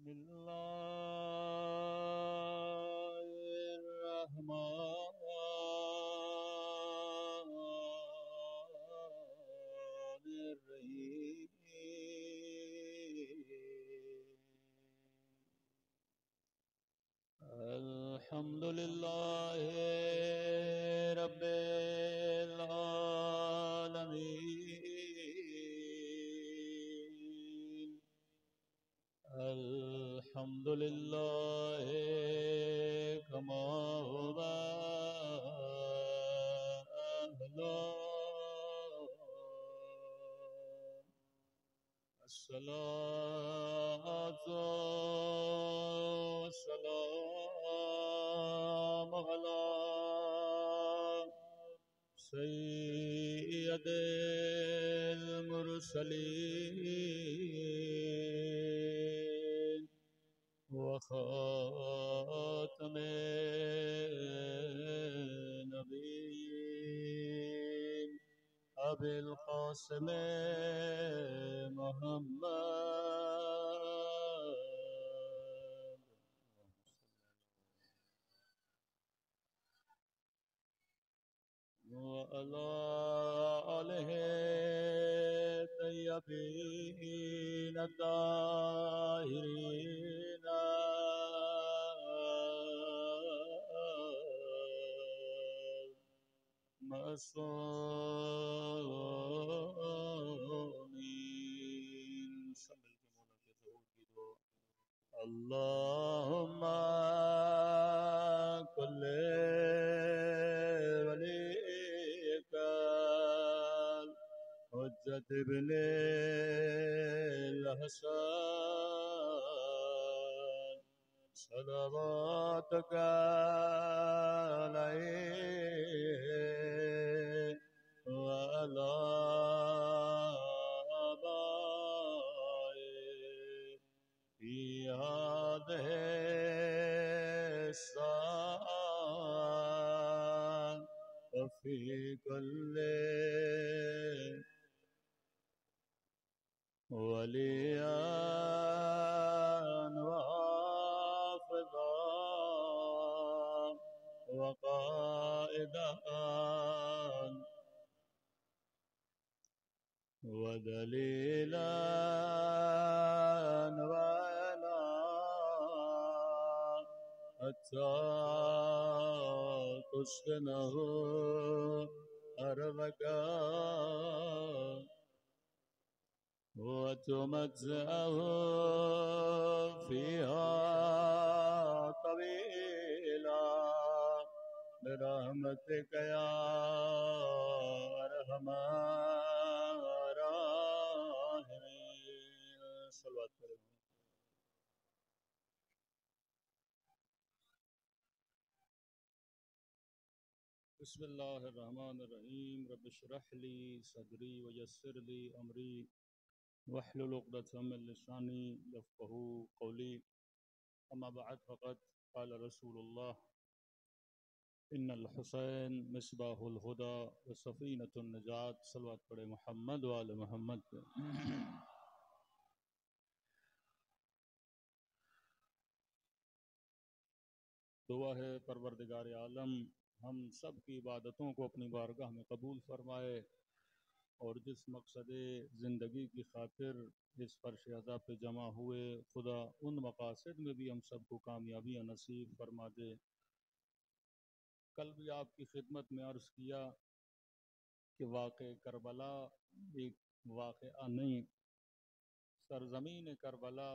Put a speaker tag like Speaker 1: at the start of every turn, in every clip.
Speaker 1: بسم الله الرحمن الرحيم الحمد لله رب العالمين الحمد لله كما هو أهله الصلاة والسلام على سيد المرسلين وخاتم النبيين أبي القاسم محمد وعلى آله الطيبين الطاهرين المعصومين اللهم كل وليك حجة ابن الحسن صلواتك عليه وعلى آبائه في هذه الساعة وفي كل وليا وحافظا وقائدا ودليلا وعلا حتى تسكنه أرضك وتمتعه فيها طويلا برحمتك يا أرحم الراحمين. صلوات کریں. بسم اللہ الرحمن الرحیم. رب اشرح لی صدری ویسر لی امری واحلل عقدۃ من لسانی یفقهوا قولی. اما بعد فقد قال رسول اللہ ان الحسین مصباح الہدی وسفینۃ النجات. صلوات پڑھے محمد وآل محمد پہ. دعا ہے پروردگار عالم ہم سب کی عبادتوں کو اپنی بارگاہ میں قبول فرمائے، اور جس مقصد زندگی کی خاطر اس فرش عزا پہ جمع ہوئے خدا ان مقاصد میں بھی ہم سب کو کامیابیاں نصیب فرما دے. کل بھی آپ کی خدمت میں عرض کیا کہ واقع کربلا ایک واقعہ نہیں، سرزمین کربلا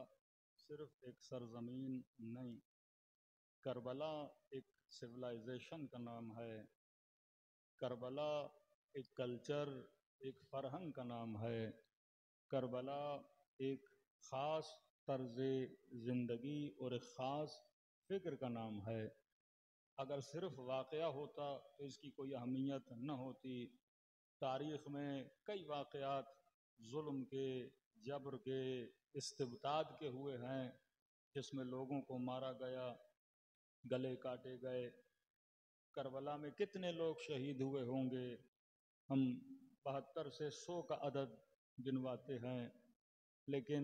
Speaker 1: صرف ایک سرزمین نہیں، کربلا ایک سویلائزیشن کا نام ہے، کربلا ایک کلچر، ایک فرہنگ کا نام ہے، کربلا ایک خاص طرز زندگی اور ایک خاص فکر کا نام ہے. اگر صرف واقعہ ہوتا تو اس کی کوئی اہمیت نہ ہوتی. تاریخ میں کئی واقعات ظلم کے، جبر کے، استبداد کے ہوئے ہیں، جس میں لوگوں کو مارا گیا، گلے کاٹے گئے. کربلا میں کتنے لوگ شہید ہوئے ہوں گے؟ ہم 72 سے 100 کا عدد گنواتے ہیں، لیکن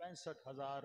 Speaker 1: 65,000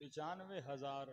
Speaker 1: 95,000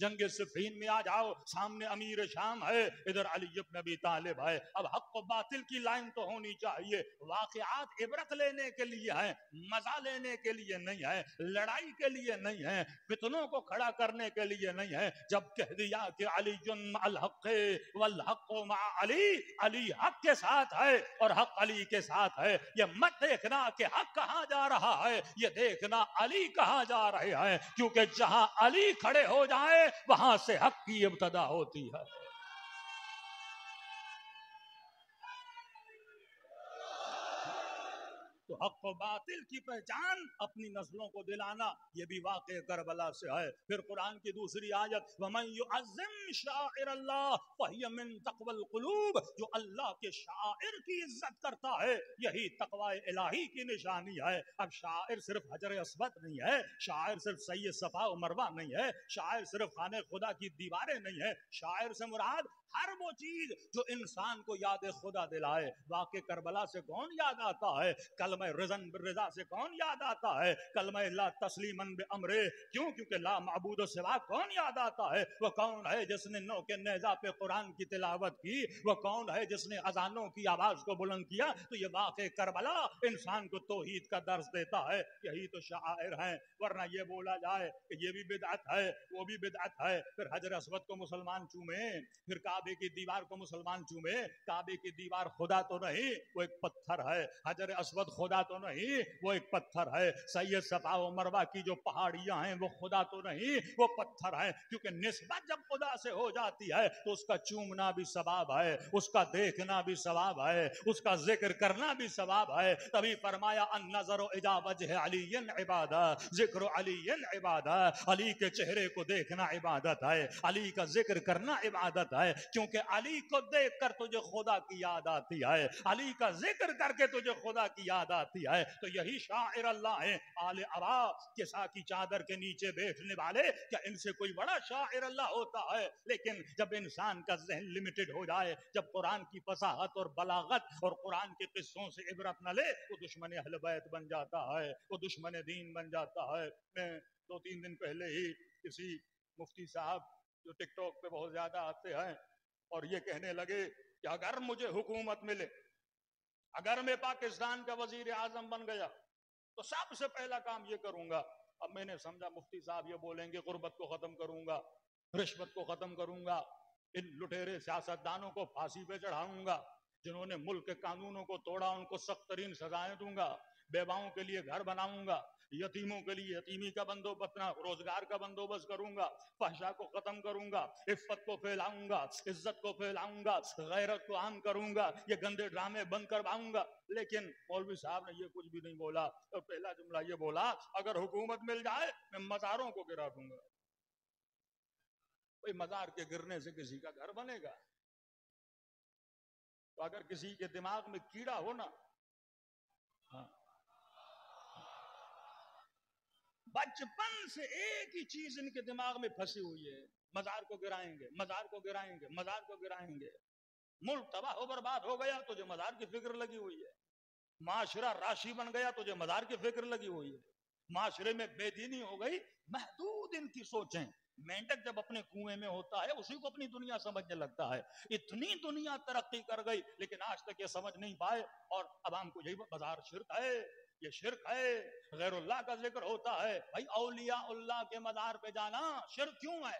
Speaker 1: جنگ صفین میں آ جاؤ, سامنے امیر شام ہے, ادھر علی ابن ابی طالب ہے. اب حق و باطل کی لائن تو ہونی چاہیے. واقعات عبرت لینے کے لیے ہیں, مزہ لینے کے لیے نہیں ہے, لڑائی کے لیے نہیں ہے, فتنوں کو کھڑا کرنے کے لیے نہیں ہے. جب کہہ دیا کہ علی مع الحق والحق مع علی, علی حق کے ساتھ ہے اور حق علی کے ساتھ ہے. یہ مت دیکھنا کہ حق کہاں جا رہا ہے, یہ دیکھنا علی کہاں جا رہے ہیں, کیونکہ جہاں علی کھڑے ہو جائیں وہاں سے حق کی ابتدا ہوتی ہے. تو حق و باطل کی پہچان اپنی نسلوں کو دلانا, یہ بھی واقع کربلا سے ہے. پھر قرآن کی دوسری آیت, وَمَن يُعَظِّمْ شَعَائِرَ اللَّهِ فَهِيَ مِن تَقْوَى الْقُلُوبِ, جو اللہ کے شاعر کی عزت کرتا ہے یہی تقوی الہی کی نشانی ہے. اب شاعر صرف حجر اسود نہیں ہے, شاعر صرف سید صفا و مروہ نہیں ہے, شاعر صرف خانہ خدا کی دیواریں نہیں ہے. شاعر سے مراد ہر وہ چیز جو انسان کو یاد خدا دلائے. واقع کربلا سے کون یاد آتا ہے؟ کلمہ رضن بالرضا سے کون یاد آتا ہے؟ کلمہ لا تسلیما بامرہ, کیوں؟ کیونکہ لا معبود سوا کون یاد آتا ہے؟ وہ کون ہے جس نے نو کے نیزہ پہ قرآن کی تلاوت کی؟ وہ کون ہے جس نے اذانوں کی آواز کو بلند کیا؟ تو یہ واقع کربلا انسان کو توحید کا درس دیتا ہے. یہی تو شاعر ہیں. ورنہ یہ بولا جائے کہ یہ بھی بدعت ہے, وہ بھی بدعت ہے, پھر حجر اسود کو مسلمان چومے, پھر کعبے کی دیوار کو مسلمان چومے. کعبے کی دیوار خدا تو نہیں, وہ ایک پتھر ہے. حجر اسود خدا تو نہیں, وہ ایک پتھر ہے. سید صفا و مروہ کی جو پہاڑیاں ہیں وہ خدا تو نہیں, وہ پتھر ہیں. کیونکہ نسبت جب خدا سے ہو جاتی ہے تو اس کا چومنا بھی ثواب ہے, اس کا دیکھنا بھی ثواب ہے, اس کا ذکر کرنا بھی ثواب ہے. تبھی فرمایا النظر الی وجہ علی عبادہ, ذکر علی عبادہ, علی کے چہرے کو دیکھنا عبادت ہے, علی کا ذکر کرنا عبادت ہے. کیونکہ علی کو دیکھ کر تجھے خدا کی یاد آتی ہے, علی کا ذکر کر کے تجھے خدا کی یاد آتی ہے. تو یہی شاعر اللہ ہیں. آل عبا کے ساتھ چادر کے نیچے بیٹھنے والے, کیا ان سے کوئی بڑا شاعر اللہ ہوتا ہے؟ لیکن جب انسان کا ذہن لمیٹڈ ہو جائے, جب قرآن کی فصاحت اور بلاغت اور قرآن کے قصوں سے عبرت نہ لے, وہ دشمن اہل بیت بن جاتا ہے, وہ دشمن دین بن جاتا ہے. میں 2-3 دن پہلے ہی کسی مفتی صاحب جو ٹک ٹاک پہ بہت زیادہ آتے ہیں اور یہ کہنے لگے کہ اگر مجھے حکومت ملے, اگر میں پاکستان کا وزیر اعظم بن گیا تو سب سے پہلا کام یہ کروں گا. اب میں نے سمجھا مفتی صاحب یہ بولیں گے غربت کو ختم کروں گا, رشوت کو ختم کروں گا, ان لٹیرے سیاستدانوں کو پھانسی پہ چڑھاؤں گا, جنہوں نے ملک کے قانونوں کو توڑا ان کو سخت ترین سزائیں دوں گا, بیواؤں کے لیے گھر بناؤں گا, یتیموں کے لیے یتیمی کا بندوبست, روزگار کا بندوبست کروں گا, فحشا کو ختم کروں گا, عفت کو پھیلاؤں گا, عزت کو پھیلاؤں گا, غیرت کو عام کروں گا, یہ گندے ڈرامے بند کرواؤں گا. لیکن مولوی صاحب نے یہ کچھ بھی نہیں بولا, اور پہلا جملہ یہ بولا اگر حکومت مل جائے میں مزاروں کو گرا دوں گا. کوئی مزار کے گرنے سے کسی کا گھر بنے گا؟ تو اگر کسی کے دماغ میں کیڑا ہو نا, بچپن سے ایک ہی چیز ان کے دماغ میں پھنسی ہوئی ہے, مزار کو گرائیں گے, مزار کو گرائیں گے, مزار کو گرائیں گے. ملک تباہ و برباد ہو گیا تجھے مزار کی فکر لگی ہوئی ہے, معاشرہ راشی بن گیا تجھے مزار کی فکر لگی ہوئی ہے, معاشرے میں بے دینی ہو گئی. محدود ان کی سوچیں. مینڈک جب اپنے کنویں میں ہوتا ہے اسی کو اپنی دنیا سمجھنے لگتا ہے. اتنی دنیا ترقی کر گئی لیکن آج تک یہ سمجھ نہیں پائے, اور عوام کو یہی مزار شرک ہے, یہ شرک ہے, غیر اللہ کا ذکر ہوتا ہے. بھائی اولیاء اللہ کے مزار پہ جانا شرک کیوں ہے؟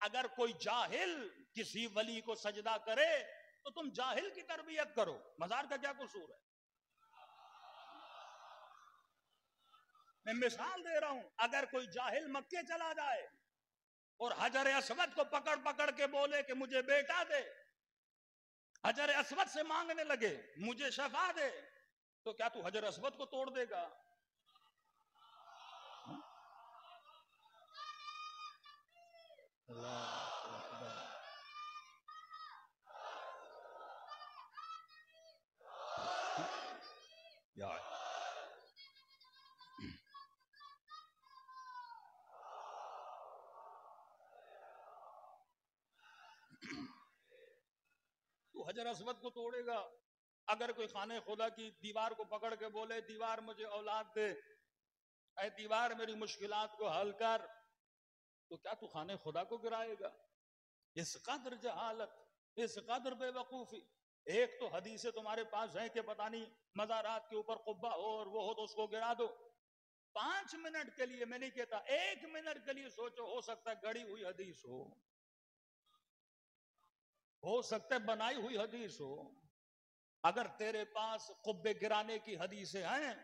Speaker 1: اگر کوئی جاہل کسی ولی کو سجدہ کرے تو تم جاہل کی تربیت کرو, مزار کا کیا قصور ہے؟ میں مثال دے رہا ہوں, اگر کوئی جاہل مکے چلا جائے اور حجر اسود کو پکڑ پکڑ کے بولے کہ مجھے بیٹا دے, حجر اسود سے مانگنے لگے مجھے شفا دے, تو کیا تو حجر اسود کو توڑ دے گا؟ تو حجر اسود کو توڑے گا؟ اگر کوئی خانہ خدا کی دیوار کو پکڑ کے بولے دیوار مجھے اولاد دے, اے دیوار میری مشکلات کو حل کر, تو کیا تو خانے خدا کو گرائے گا؟ اس قدر جہالت، اس قدر بے وقوفی. ایک تو حدیثیں تمہارے پاس ہیں کہ پتہ نہیں مزارات کے اوپر قبہ ہو اور وہ ہو تو اس کو گرا دو. 5 منٹ کے لیے، میں نہیں کہتا 1 منٹ کے لیے سوچو، ہو سکتا ہے گڑی ہوئی حدیث ہو سکتا ہے بنائی ہوئی حدیث ہو. اگر تیرے پاس قبے گرانے کی حدیثیں ہیں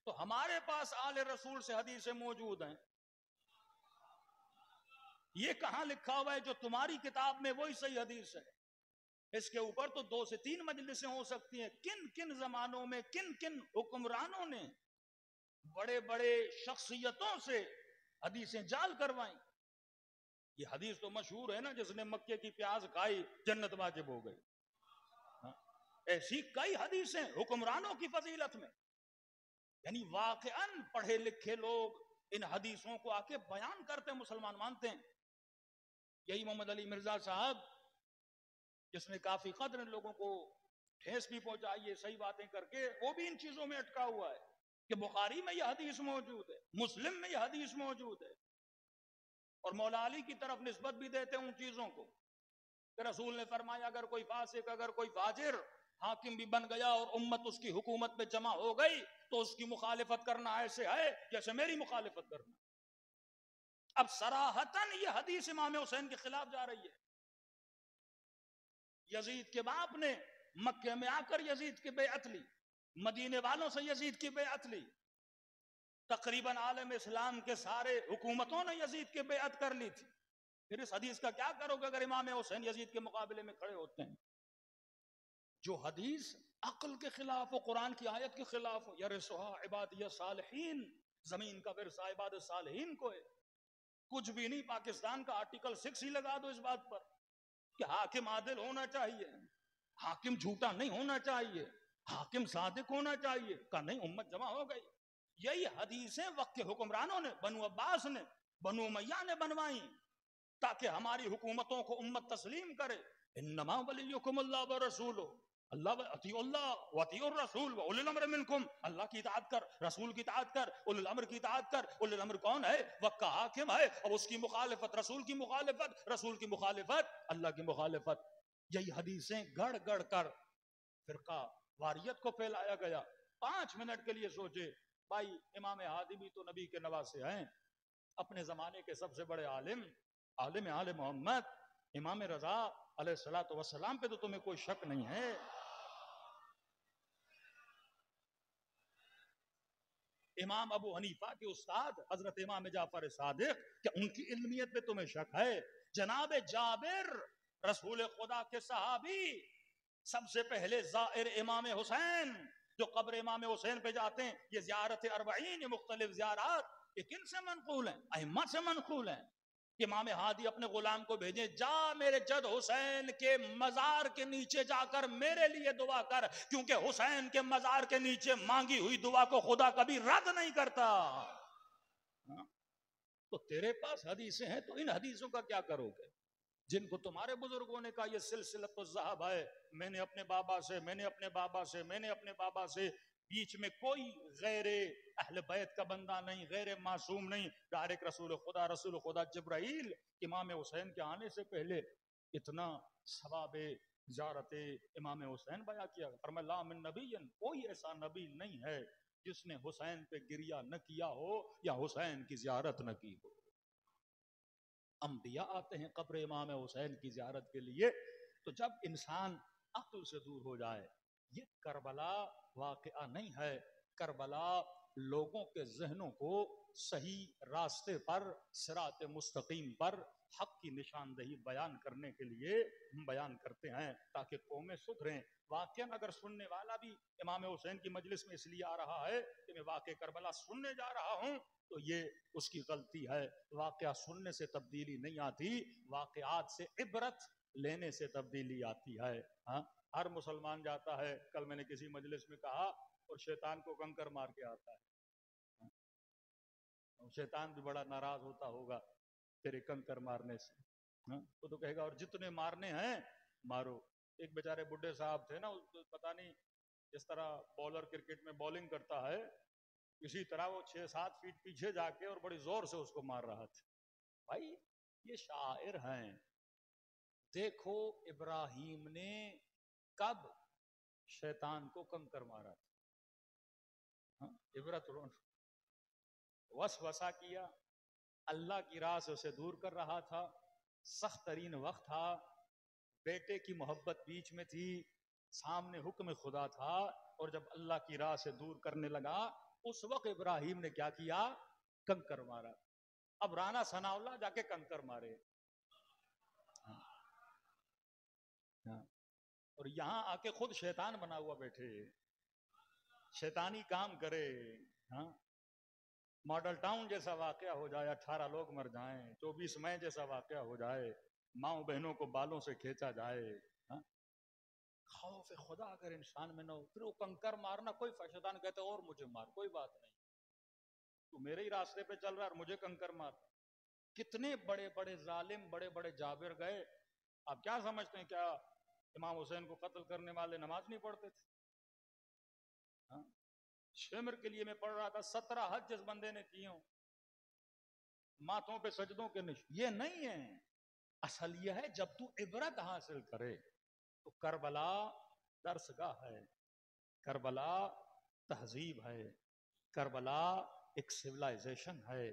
Speaker 1: تو ہمارے پاس آل رسول سے حدیثیں موجود ہیں. یہ کہاں لکھا ہوا ہے جو تمہاری کتاب میں وہی صحیح حدیث ہے؟ اس کے اوپر تو 2 سے 3 مجلسیں ہو سکتی ہیں. کن کن زمانوں میں کن کن حکمرانوں نے بڑے بڑے شخصیتوں سے حدیثیں جال کروائیں. یہ حدیث تو مشہور ہے نا، جس نے مکے کی پیاز کھائی جنت واجب ہو گئی. ایسی کئی حدیثیں حکمرانوں کی فضیلت میں. یعنی واقعاً پڑھے لکھے لوگ ان حدیثوں کو آ کے بیان کرتے ہیں، مسلمان مانتے ہیں. یہی محمد علی مرزا صاحب، جس نے کافی قدر ان لوگوں کو ٹھیس بھی پہنچائی ہے صحیح باتیں کر کے، وہ بھی ان چیزوں میں اٹکا ہوا ہے کہ بخاری میں یہ حدیث موجود ہے، مسلم میں یہ حدیث موجود ہے. اور مولا علی کی طرف نسبت بھی دیتے ہیں ان چیزوں کو کہ رسول نے فرمایا اگر کوئی فاسق، اگر کوئی فاجر حاکم بھی بن گیا اور امت اس کی حکومت پہ جمع ہو گئی تو اس کی مخالفت کرنا ایسے ہے جیسے میری مخالفت کرنا. اب صراحتاً یہ حدیث امام حسین کے خلاف جا رہی ہے. یزید کے باپ نے مکے میں آ کر یزید کی بیعت لی، مدینے والوں سے یزید کی بیعت لی. تقریباً عالم اسلام کے سارے حکومتوں نے یزید کی بیعت کر لی تھی. پھر اس حدیث کا کیا کرو گے اگر امام حسین یزید کے مقابلے میں کھڑے ہوتے ہیں؟ جو حدیث عقل کے خلاف ہو، قرآن کی آیت کے خلاف ہو. یرثھا عبادی صالحین، زمین کا ورثہ عباد صالحین کو ہے. کچھ بھی نہیں، پاکستان کا آرٹیکل 6 ہی لگا دو اس بات پر کہ حاکم عادل ہونا چاہیے، حاکم جھوٹا نہیں ہونا چاہیے، حاکم صادق ہونا چاہیے. کہ نہیں، امت جمع ہو گئی. یہی حدیثیں وقت کے حکمرانوں نے، بنو عباس نے، بنو امیہ نے بنوائی تاکہ ہماری حکومتوں کو امت تسلیم کرے. انما ولیکم اللہ ورسولہ، اللہ اطیعوا اللہ واطیعوا الرسول واولی الامر منکم. اللہ کی اطاعت کر، رسول کی اطاعت کر، اولی الامر کی اطاعت کر. اولی الامر کون ہے؟ وقت کا حاکم ہے. اور اس کی مخالفت رسول کی مخالفت، رسول کی مخالفت اللہ کی مخالفت. یہی حدیثیں گڑ گڑ کر فرقہ واریت کو پھیلایا گیا. 5 منٹ کے لیے سوچے بھائی، امام ہادی بھی تو نبی کے نواسے ہیں، اپنے زمانے کے سب سے بڑے عالم، عالم آل محمد، امام رضا علیہ الصلوۃ والسلام پہ تو تمہیں کوئی شک نہیں ہے. امام ابو حنیفہ کے استاد حضرت امام جعفر صادق، کہ ان کی علمیت پہ تمہیں شک ہے؟ جناب جابر، رسول خدا کے صحابی، سب سے پہلے زائر امام حسین، جو قبر امام حسین پہ جاتے ہیں. یہ زیارت اربعین، یہ مختلف زیارات، یہ کن سے منقول ہیں؟ ائمہ سے منقول ہیں. امام ہادی اپنے غلام کو بھیجیں، جا میرے جد حسین کے مزار کے نیچے جا کر میرے لیے دعا کر، کیونکہ حسین کے مزار کے نیچے مانگی ہوئی دعا کو خدا کبھی رد نہیں کرتا. تو تیرے پاس حدیثیں ہیں تو ان حدیثوں کا کیا کرو گے جن کو تمہارے بزرگوں نے کہا یہ سلسلۃ الذھب ہے، میں نے اپنے بابا سے، میں نے اپنے بابا سے، میں نے اپنے بابا سے، بیچ میں کوئی غیر اہل بیت کا بندہ نہیں، غیر معصوم نہیں، ڈائریکٹ رسول خدا جبرائیل امام حسین کے آنے سے پہلے اتنا ثواب زیارت امام حسین بیان کیا. فرمایا لا من نبی، کوئی ایسا نبی نہیں ہے جس نے حسین پہ گریہ نہ کیا ہو یا حسین کی زیارت نہ کی ہو. انبیاء آتے ہیں قبر امام حسین کی زیارت کے لیے. تو جب انسان عقل سے دور ہو جائے، یہ کربلا واقعہ نہیں ہے. کربلا لوگوں کے ذہنوں کو صحیح راستے پر، صراط مستقیم پر، حق کی نشاندہی بیان کرنے کے لیے ہم بیان کرتے ہیں تاکہ قومیں سدھریں. واقعاً اگر سننے والا بھی امام حسین کی مجلس میں اس لیے آ رہا ہے کہ میں واقع کربلا سننے جا رہا ہوں تو یہ اس کی غلطی ہے. واقعہ سننے سے تبدیلی نہیں آتی، واقعات سے عبرت لینے سے تبدیلی آتی ہے. ہر مسلمان جاتا ہے، کل میں نے کسی مجلس میں کہا، اور شیطان کو کنکر مار کے آتا ہے. شیطان بھی بڑا ناراض ہوتا ہوگا تیرے کنکر مارنے سے. وہ تو کہے گا اور جتنے مارنے ہیں مارو. ایک بیچارے بڈھے صاحب تھے نا، پتہ نہیں جس طرح بولر کرکٹ میں بولنگ کرتا ہے اسی طرح وہ 6-7 فیٹ پیچھے جا کے اور بڑی زور سے اس کو مار رہا تھا. بھائی
Speaker 2: یہ شاعر ہیں. دیکھو ابراہیم نے کب شیطان کو کنکر مارا تھا. عبرت وسوسہ کیا، اللہ کی راہ سے اسے دور کر رہا تھا، سخت ترین وقت تھا، بیٹے کی محبت بیچ میں تھی، سامنے حکم خدا تھا، اور جب اللہ کی راہ سے دور کرنے لگا اس وقت ابراہیم نے کیا کیا؟ کنکر مارا. اب رانا ثناء اللہ جا کے کنکر مارے. اور یہاں آ کے خود شیطان بنا ہوا بیٹھے، شیطانی کام کرے. ہاں، ماڈل ٹاؤن جیسا واقعہ ہو جائے، 18 لوگ مر جائیں، 24 مئی جیسا واقعہ ہو جائے، ماؤں بہنوں کو بالوں سے کھینچا جائے. ہاں، خوف خدا اگر انسان میں نہ ہو، پھر وہ کنکر مارنا، کوئی شیطان کہتے اور مجھے مار، کوئی بات نہیں، تو میرے ہی راستے پہ چل رہا ہے اور مجھے کنکر مار. کتنے بڑے بڑے ظالم، بڑے بڑے جابر گئے. آپ کیا سمجھتے ہیں کیا امام حسین کو قتل کرنے والے نماز نہیں پڑھتے تھے؟ ہاں، شمر کے لیے میں پڑھ رہا تھا، 17 حج جس بندے نے کیے ہوں، ماتھوں پہ سجدوں کے یہ نہیں ہے. اصل یہ ہے جب تو عبرت حاصل کرے تو کربلا درسگاہ ہے، کربلا تہذیب ہے، کربلا ایک سویلائزیشن ہے،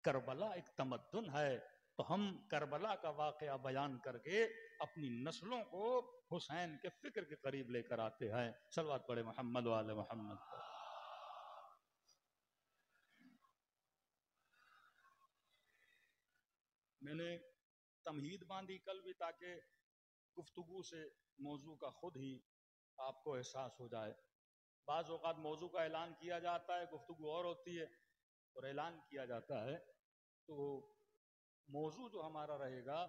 Speaker 2: کربلا ایک تمدن ہے. تو ہم کربلا کا واقعہ بیان کر کے اپنی نسلوں کو حسین کے فکر کے قریب لے کر آتے ہیں. صلوات پڑھے محمد وآل محمد. میں نے تمہید باندھی کل بھی تاکہ گفتگو سے موضوع کا خود ہی آپ کو احساس ہو جائے. بعض اوقات موضوع کا اعلان کیا جاتا ہے، گفتگو اور ہوتی ہے، اور اعلان کیا جاتا ہے تو موضوع جو ہمارا رہے گا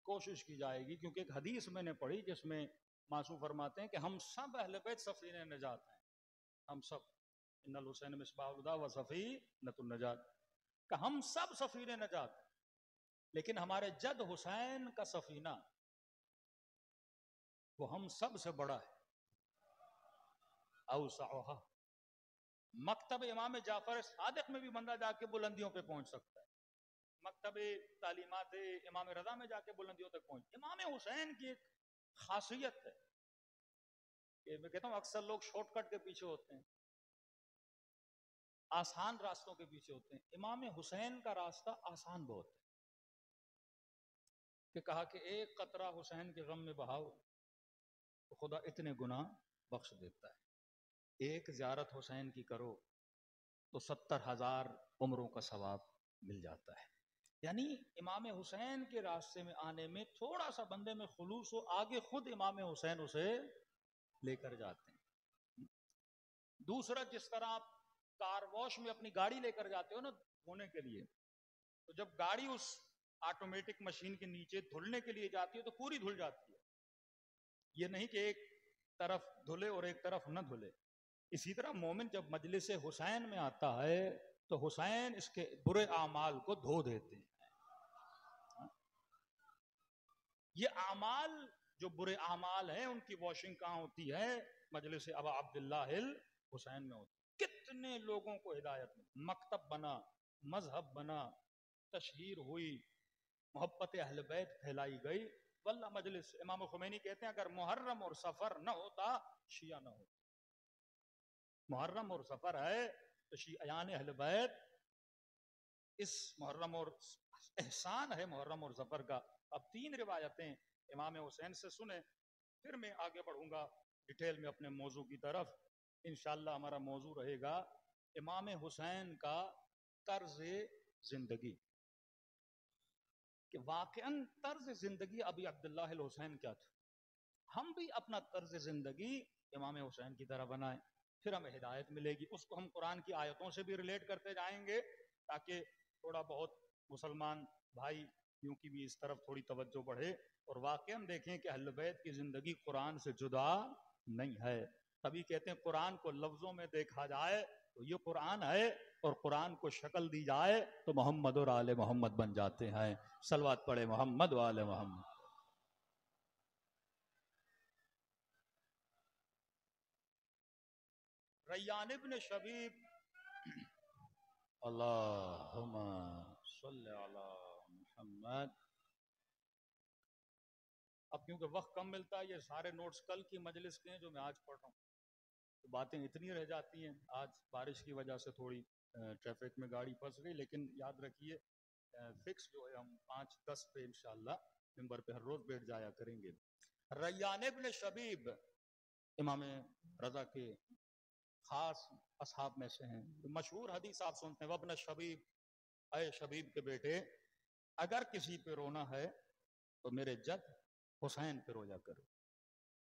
Speaker 2: کوشش کی جائے گی، کیونکہ ایک حدیث میں نے پڑھی جس میں معصوم فرماتے ہیں کہ ہم سب اہل بیت سفینہ نجات ہیں. ہم سب، ان الحسین مصباح الہدی و سفینۃ النجات، کہ ہم سب سفینہ نجات ہیں، لیکن ہمارے جد حسین کا سفینہ وہ ہم سب سے بڑا ہے. اوسعها. مکتب امام جعفر صادق میں بھی بندہ جا کے بلندیوں پہ پہنچ سکتا ہے، مکتب تعلیمات امام رضا میں جا کے بلندیوں تک پہنچ. امام حسین کی ایک خاصیت ہے کہ میں کہتا ہوں اکثر لوگ شارٹ کٹ کے پیچھے ہوتے ہیں، آسان راستوں کے پیچھے ہوتے ہیں. امام حسین کا راستہ آسان بہت ہے، کہ کہا کہ ایک قطرہ حسین کے غم میں بہاؤ تو خدا اتنے گناہ بخش دیتا ہے. ایک زیارت حسین کی کرو تو 70,000 عمروں کا ثواب مل جاتا ہے. یعنی امام حسین کے راستے میں آنے میں تھوڑا سا بندے میں خلوص ہو، آگے خود امام حسین اسے لے کر جاتے ہیں. دوسرا، جس طرح آپ کار واش میں اپنی گاڑی لے کر جاتے ہو نا دھونے کے لیے، تو جب گاڑی اس آٹومیٹک مشین کے نیچے دھلنے کے لیے جاتی ہے تو پوری دھل جاتی ہے، یہ نہیں کہ ایک طرف دھلے اور ایک طرف نہ دھلے. اسی طرح مومن جب مجلس حسین میں آتا ہے تو حسین اس کے برے اعمال کو دھو دیتے ہیں. یہ اعمال جو برے اعمال ہیں ان کی واشنگ کہاں ہوتی ہے؟ مجلس ابا عبداللہ حسین میں ہوتی. کتنے لوگوں کو ہدایت ملی، مکتب بنا، مذہب بنا، تشہیر ہوئی، محبت اہل بیت پھیلائی گئی. واللہ مجلس امام خمینی کہتے ہیں اگر محرم اور سفر نہ ہوتا شیعہ نہ ہوتا. محرم اور سفر ہے تو شیعیان اہل بیت، اس محرم اور احسان ہے محرم اور سفر کا. اب 3 روایتیں امام حسین سے سنیں، پھر میں آگے بڑھوں گا ڈیٹیل میں اپنے موضوع کی طرف. انشاءاللہ ہمارا موضوع رہے گا امام حسین کا طرز زندگی، کہ واقعاً طرز زندگی ابی عبداللہ الحسین کیا تھا. ہم بھی اپنا طرز زندگی امام حسین کی طرح بنائیں، پھر ہمیں ہدایت ملے گی. اس کو ہم قرآن کی آیتوں سے بھی ریلیٹ کرتے جائیں گے تاکہ تھوڑا بہت مسلمان بھائی یوں کی بھی اس طرف تھوڑی توجہ بڑھے، اور واقعاً دیکھیں کہ اہل بیت کی زندگی قرآن سے جدا نہیں ہے. تبھی کہتے ہیں قرآن کو لفظوں میں دیکھا جائے تو یہ قرآن ہے، اور قرآن کو شکل دی جائے تو محمد اور آل محمد بن جاتے ہیں. صلوات پڑھے محمد و آل محمد. ریان ابن شبیب، اللہم صلی علی محمد. اب کیونکہ وقت کم ملتا ہے، یہ سارے نوٹس کل کی مجلس کے ہیں جو میں آج پڑھ رہا ہوں، تو باتیں اتنی رہ جاتی ہیں. آج بارش کی وجہ سے تھوڑی ٹریفک میں گاڑی پھنس گئی، لیکن یاد رکھیے فکس جو ہے ہم 5:10 پہ انشاءاللہ ممبر پہ ہر روز بیٹھ جایا کریں گے. ریان ابن شبیب امام رضا کے خاص اصحاب میں سے ہیں. مشہور حدیث آپ سنتے ہیں، وابن شبیب، اے شبیب کے بیٹے، اگر کسی پہ رونا ہے تو میرے جد حسین پہ رویا کرو.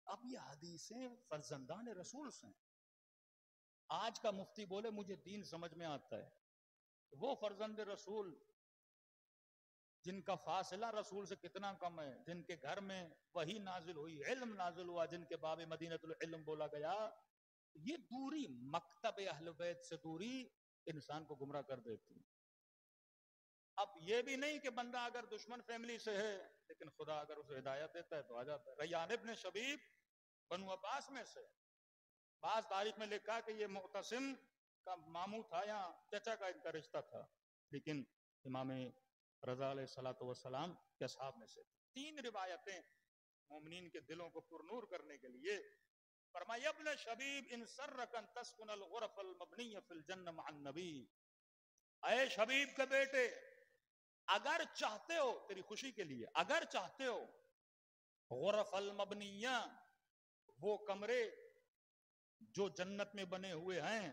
Speaker 2: اب یہ حدیثیں فرزندان رسول سے ہیں. آج کا مفتی بولے مجھے دین سمجھ میں آتا ہے، وہ فرزند رسول جن کا فاصلہ رسول سے کتنا کم ہے، جن کے گھر میں وحی نازل ہوئی، علم نازل ہوا، جن کے باب مدینۃ العلم بولا گیا، یہ دوری مکتب اہل بیت سے دوری انسان کو گمراہ کر دیتی. اب یہ بھی نہیں کہ بندہ اگر دشمن فیملی سے ہے لیکن خدا اگر اسے ہدایت دیتا ہے تو آ جاتا ہے. ریان ابن شبیب بنو عباس میں سے، بعض تاریخ میں لکھا کہ یہ معتصم کا ماموں تھا یا چچا کا ان کا رشتہ تھا، لیکن امام رضا علیہ الصلوۃ والسلام کے اصحاب میں سے. 3 روایتیں مومنین کے دلوں کو پرنور کرنے کے لیے. فرمایا ابن شبیب ان سرک ان تسکن الغرف المبنی فی الجنہ مع النبی، اے شبیب کے بیٹے اگر چاہتے ہو، تیری خوشی کے لیے اگر چاہتے ہو، غرف المبنیہ وہ کمرے جو جنت میں بنے ہوئے ہیں،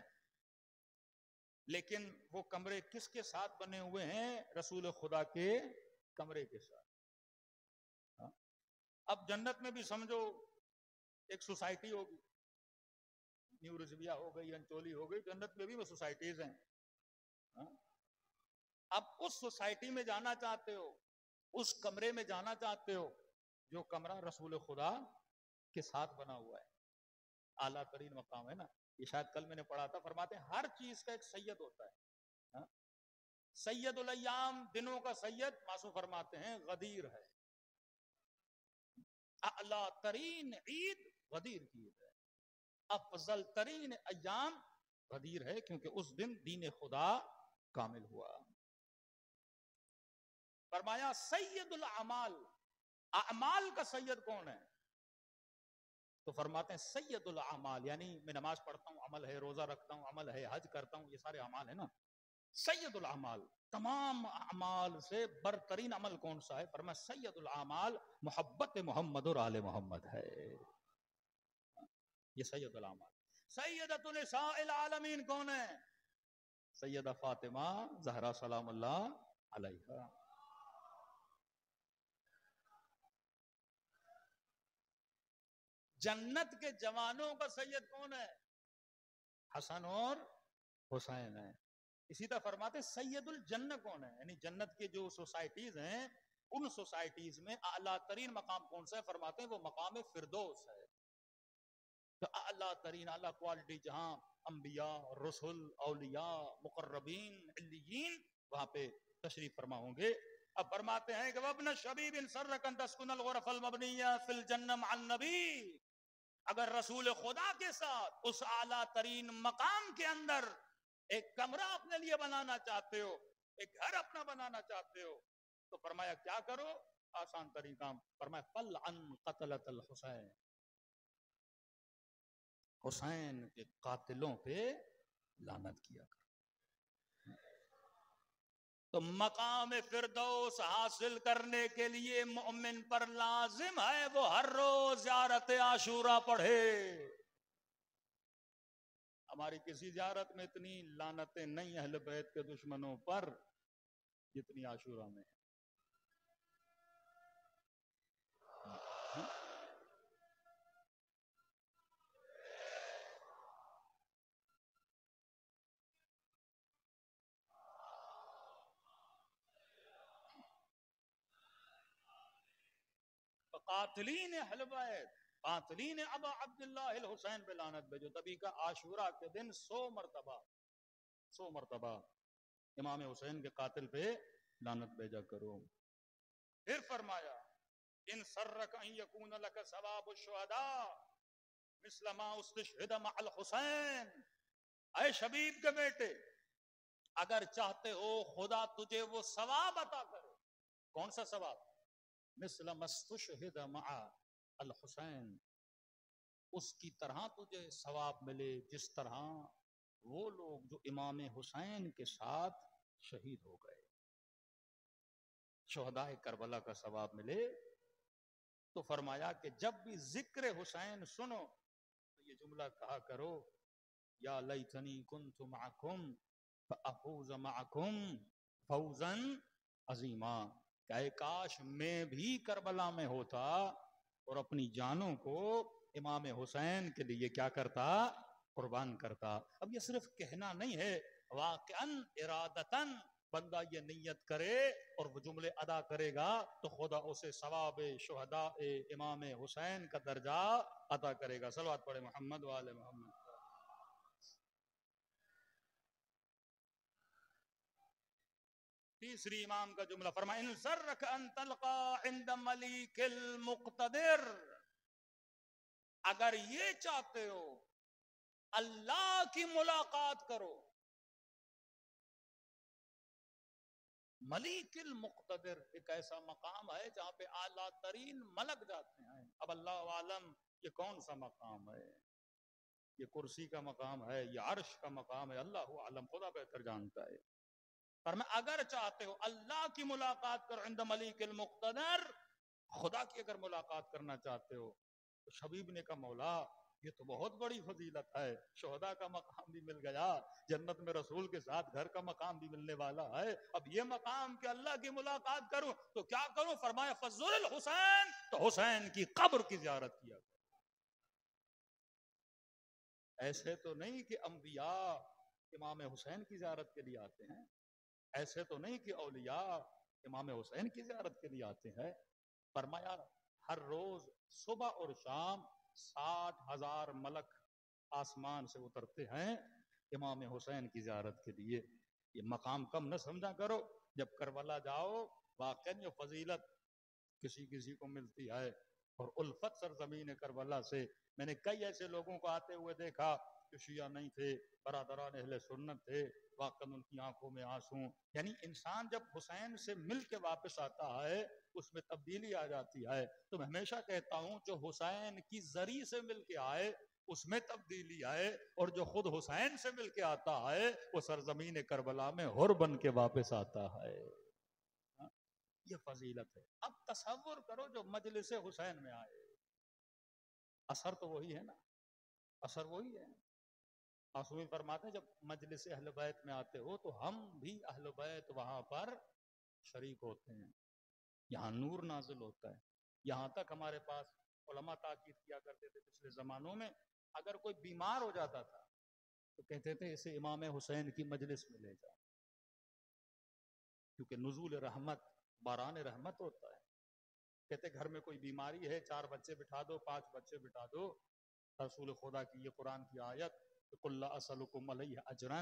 Speaker 2: لیکن وہ کمرے کس کے ساتھ بنے ہوئے ہیں؟ رسول خدا کے کمرے کے ساتھ. اب جنت میں بھی سمجھو ایک سوسائٹی ہوگی، نیو رضویہ ہو گئی، انچولی ہو گئی، جنت میں بھی وہ سوسائٹیز ہیں. اب اس سوسائٹی میں جانا چاہتے ہو، اس کمرے میں جانا چاہتے ہو جو کمرہ رسول خدا کے ساتھ بنا ہوا ہے. اعلیٰ ترین مقام ہے نا. یہ شاید کل میں نے پڑھا تھا. فرماتے ہیں ہر چیز کا ایک سید ہوتا ہے. سید الایام، دنوں کا سید، معصوم فرماتے ہیں غدیر ہے. اعلیٰ ترین عید غدیر کی عید ہے. افضل ترین ایام غدیر ہے، کیونکہ اس دن دین خدا کامل ہوا. فرمایا سید الاعمال، اعمال کا سید کون ہے؟ تو فرماتے ہیں سید الاعمال، یعنی میں نماز پڑھتا ہوں عمل ہے، روزہ رکھتا ہوں عمل ہے، حج کرتا ہوں، یہ سارے اعمال ہیں نا. سید الاعمال، تمام اعمال سے برترین عمل کون سا ہے؟ فرمایا سید الاعمال محبت محمد اور آل محمد ہے. یہ سید الاعمال. سیدۃ نساء العالمین کون ہے؟ سیدہ فاطمہ زہرا سلام اللہ علیہا. جنت کے جوانوں کا سید کون ہے؟ حسن اور حسین ہے. اسی طرح فرماتے سید الجنہ کون ہے؟ یعنی جنت کے جو سوسائٹیز ہیں ان سوسائٹیز میں اعلیٰ ترین مقام کون سا ہے؟ فرماتے ہیں وہ مقام فردوس ہے. تو اعلیٰ ترین، اعلیٰ کوالٹی جہاں انبیاء، رسل، اولیاء، مقربین، علیین وہاں پہ تشریف فرما ہوں گے. اب فرماتے ہیں کہ وابن شبیب ان سرک ان تسکن الغرف المبنیہ فی الجنہ مع النبی، اگر رسول خدا کے ساتھ اس اعلیٰ ترین مقام کے اندر ایک کمرہ اپنے لیے بنانا چاہتے ہو، ایک گھر اپنا بنانا چاہتے ہو، تو فرمایا کیا کرو؟ آسان ترین کام. فرمایا فلعن قتلۃ الحسین، حسین کے قاتلوں پہ لعنت کیا کر. تو مقام فردوس حاصل کرنے کے لیے مومن پر لازم ہے وہ ہر روز زیارت عاشورہ پڑھے. ہماری کسی زیارت میں اتنی لعنتیں نہیں اہل بیت کے دشمنوں پر جتنی عاشورہ میں. قاتلین اہل بیت، قاتلین ابا عبداللہ الحسین پہ لعنت بھیجو. تبھی کا عاشورہ کے دن 100 مرتبہ امام حسین کے قاتل پہ لعنت بھیجا کرو. پھر فرمایا ان سرک ان یکون لک ثواب الشہداء مثل ما استشہد مع الحسین، اے شبیب کے بیٹے اگر چاہتے ہو خدا تجھے وہ ثواب عطا کرے. کون سا ثواب؟ مثل ما استشهد مع الحسین، اس کی طرح تجھے ثواب ملے جس طرح وہ لوگ جو امام حسین کے ساتھ شہید ہو گئے، شہداء کربلا کا ثواب ملے۔ تو فرمایا کہ جب بھی ذکر حسین سنو تو یہ جملہ کہا کرو، یا لیتنی کنت معکم فافوز معکم فوزا عظیما، کہ اے کاش میں بھی کربلا میں ہوتا اور اپنی جانوں کو امام حسین کے لیے کیا کرتا؟ قربان کرتا۔ اب یہ صرف کہنا نہیں ہے، واقعاً ارادتاً بندہ یہ نیت کرے اور وہ جملے ادا کرے گا تو خدا اسے ثواب شہداء امام حسین کا درجہ عطا کرے گا۔ صلوات پڑھے محمد وآل محمد۔ تیسری امام کا جملہ فرمایا، ان سرک ان تلقى عند ملیک المقتدر، اگر یہ چاہتے ہو اللہ کی ملاقات کرو، ملیک المقتدر ایک ایسا مقام ہے جہاں پہ اعلیٰ ترین ملک جاتے ہیں۔ اب اللہ عالم یہ کون سا مقام ہے؟ یہ کرسی کا مقام ہے، یہ عرش کا مقام ہے، اللہ عالم، خدا بہتر جانتا ہے۔ پر میں اگر چاہتے ہو اللہ کی ملاقات کرو عند ملیک المقتدر، خدا کی اگر ملاقات کرنا چاہتے ہو تو شبیب نے کہا مولا یہ تو بہت بڑی فضیلت ہے، شہداء کا مقام بھی مل گیا، جنت میں رسول کے ساتھ گھر کا مقام بھی ملنے والا ہے، اب یہ مقام کہ اللہ کی ملاقات کروں تو کیا کروں؟ فرمایا فزور الحسین، تو حسین کی قبر کی زیارت کیا۔ ایسے تو نہیں کہ انبیاء امام حسین کی زیارت کے لیے آتے ہیں، ایسے تو نہیں کہ اولیاء امام حسین کی زیارت کے لیے آتے ہیں۔ فرمایا ہر روز صبح اور شام 60,000 ملک آسمان سے اترتے ہیں امام حسین کی زیارت کے لیے۔ یہ مقام کم نہ سمجھا کرو، جب کربلا جاؤ واقعی یہ فضیلت کسی کسی کو ملتی ہے، اور الفت سرزمین کربلا سے میں نے کئی ایسے لوگوں کو آتے ہوئے دیکھا جو شیعہ نہیں تھے، برادران اہل سنت تھے، واقعی ان کی آنکھوں میں آنسو۔ یعنی انسان جب حسین سے مل کے واپس آتا ہے اس میں تبدیلی آ جاتی ہے۔ تو میں ہمیشہ کہتا ہوں جو حسین کی زری سے مل کے آئے اس میں تبدیلی آئے، اور جو خود حسین سے مل کے آتا ہے وہ سرزمین کربلا میں حر بن کے واپس آتا ہے۔ یہ فضیلت ہے۔ اب تصور کرو جو مجلس حسین میں آئے، اثر تو وہی ہے نا، اثر وہی ہے۔ معصومی فرماتے ہیں جب مجلس اہل بیت میں آتے ہو تو ہم بھی اہل بیت وہاں پر شریک ہوتے ہیں، یہاں نور نازل ہوتا ہے۔ یہاں تک ہمارے پاس علماء تاکید کیا کرتے تھے پچھلے زمانوں میں، اگر کوئی بیمار ہو جاتا تھا تو کہتے تھے اسے امام حسین کی مجلس میں لے جاؤ، کیونکہ نزول رحمت، باران رحمت ہوتا ہے۔ کہتے گھر میں کوئی بیماری ہے، 4 بچے بٹھا دو، 5 بچے بٹھا دو، رسول خدا کی یہ قرآن کی آیت قُلْ لَا أَسْأَلُكُمْ عَلَيْهِ أَجْرًا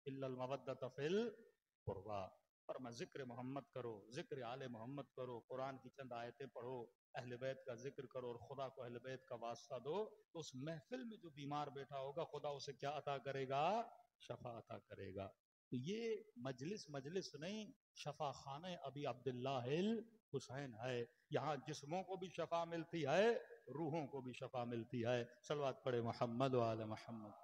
Speaker 2: إِلَّا الْمَوَدَّةَ فِي الْقُرْبَى، پر میں ذکر محمد کرو، ذکر آل محمد کرو، قرآن کی چند آیتیں پڑھو، اہل بیت کا ذکر کرو اور خدا کو اہل بیت کا واسطہ دو، تو اس محفل میں جو بیمار بیٹھا ہوگا خدا اسے کیا عطا کرے گا؟ شفا عطا کرے گا۔ تو یہ مجلس نہیں، شفا خانہ ابی عبداللہ الحسین ہے، یہاں جسموں کو بھی شفا ملتی ہے، روحوں کو بھی شفا ملتی ہے۔ صلوات پڑھے محمد وآل محمد۔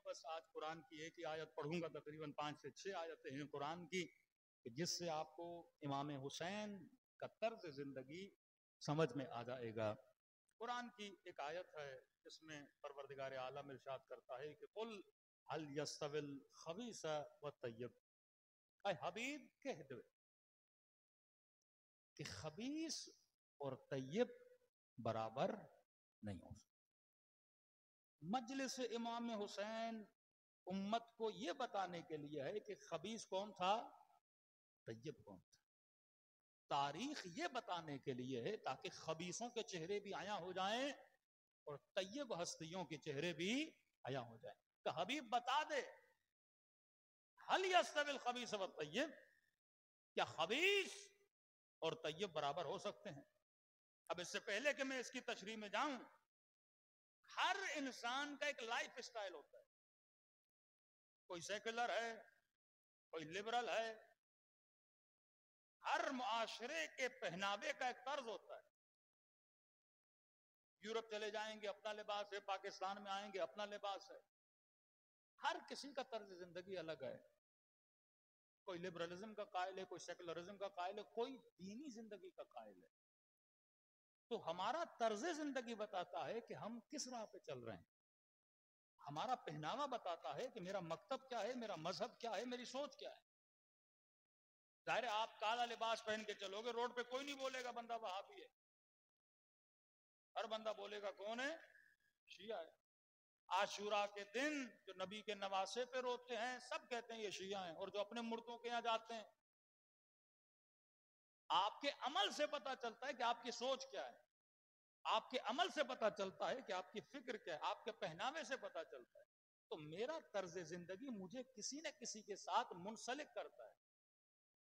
Speaker 2: بس آج قرآن کی ایک ہی آیت پڑھوں گا، تقریباً 5 سے 6 آیتیں ہیں قرآن کی جس سے آپ کو امام حسین کا طرز زندگی سمجھ میں آ جائے گا۔ قرآن کی ایک آیت ہے جس میں پروردگار عالم ارشاد کرتا ہے کہ قل هل يستوي الخبيث والطيب، اے حبیب کہہ دو کہ خبیث اور طیب برابر نہیں ہو سکتے۔ مجلس امام حسین امت کو یہ بتانے کے لیے ہے کہ خبیث کون تھا، طیب کون تھا، تاریخ یہ بتانے کے لیے ہے تاکہ خبیثوں کے چہرے بھی عیاں ہو جائیں اور طیب ہستیوں کے چہرے بھی عیاں ہو جائیں۔ کہ حبیب بتا دے هل يستوي الخبيث والطيب، کیا خبیث اور طیب برابر ہو سکتے ہیں؟ اب اس سے پہلے کہ میں اس کی تشریح میں جاؤں، ہر انسان کا ایک لائف اسٹائل ہوتا ہے، کوئی سیکولر ہے، کوئی لبرل ہے. ہر معاشرے کے پہناوے کا ایک طرز ہوتا ہے. یورپ چلے جائیں گے اپنا لباس ہے, پاکستان میں آئیں گے اپنا لباس ہے. ہر کسی کا طرز زندگی الگ ہے. کوئی لبرلزم کا قائل ہے, کوئی سیکولرزم کا قائل ہے, کوئی دینی زندگی کا قائل ہے. تو ہمارا طرز زندگی بتاتا ہے کہ ہم کس راہ پہ چل رہے ہیں. ہمارا پہناوا بتاتا ہے کہ میرا مکتب کیا ہے, میرا مذہب کیا ہے, میری سوچ کیا ہے. ظاہر ہے آپ کالا لباس پہن کے چلو گے, روڈ پہ کوئی نہیں بولے گا بندہ وہابی ہے. ہر بندہ بولے گا کون ہے, شیعہ ہے. عاشورہ کے دن جو نبی کے نواسے پہ روتے ہیں سب کہتے ہیں یہ شیعہ ہیں, اور جو اپنے مردوں کے یہاں جاتے ہیں. آپ کے عمل سے پتا چلتا ہے کہ آپ کی سوچ کیا ہے. آپ کے عمل سے پتا چلتا ہے کہ آپ کی فکر کیا ہے. آپ کے پہناوے سے پتا چلتا ہے. تو میرا طرز زندگی مجھے کسی نہ کسی کے ساتھ منسلک کرتا ہے.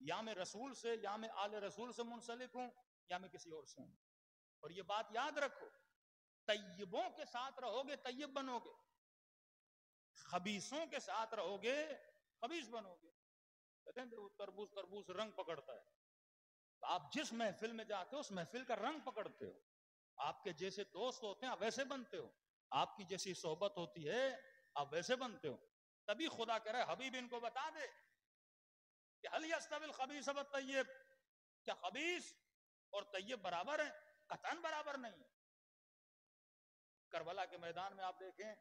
Speaker 2: یا میں رسول سے, یا میں آل رسول سے منسلک ہوں, یا میں کسی اور سے ہوں. اور یہ بات یاد رکھو, طیبوں کے ساتھ رہو گے طیب بنو گے, خبیثوں کے ساتھ رہو گے خبیث بنو گے. کہتے ہیں تربوز رنگ پکڑتا ہے. تو آپ جس محفل میں جاتے ہو اس محفل کا رنگ پکڑتے ہو. آپ کے جیسے دوست ہوتے ہیں آپ ویسے بنتے ہو, آپ کی جیسی صحبت ہوتی ہے آپ ویسے بنتے ہو. تبھی خدا کہہ رہا ہے حبیب ان کو بتا دے کہ هل يستوي الخبيث والطيب, کیا خبیث اور طیب برابر ہیں؟ قطعاً برابر نہیں. کربلا کے میدان میں آپ دیکھیں,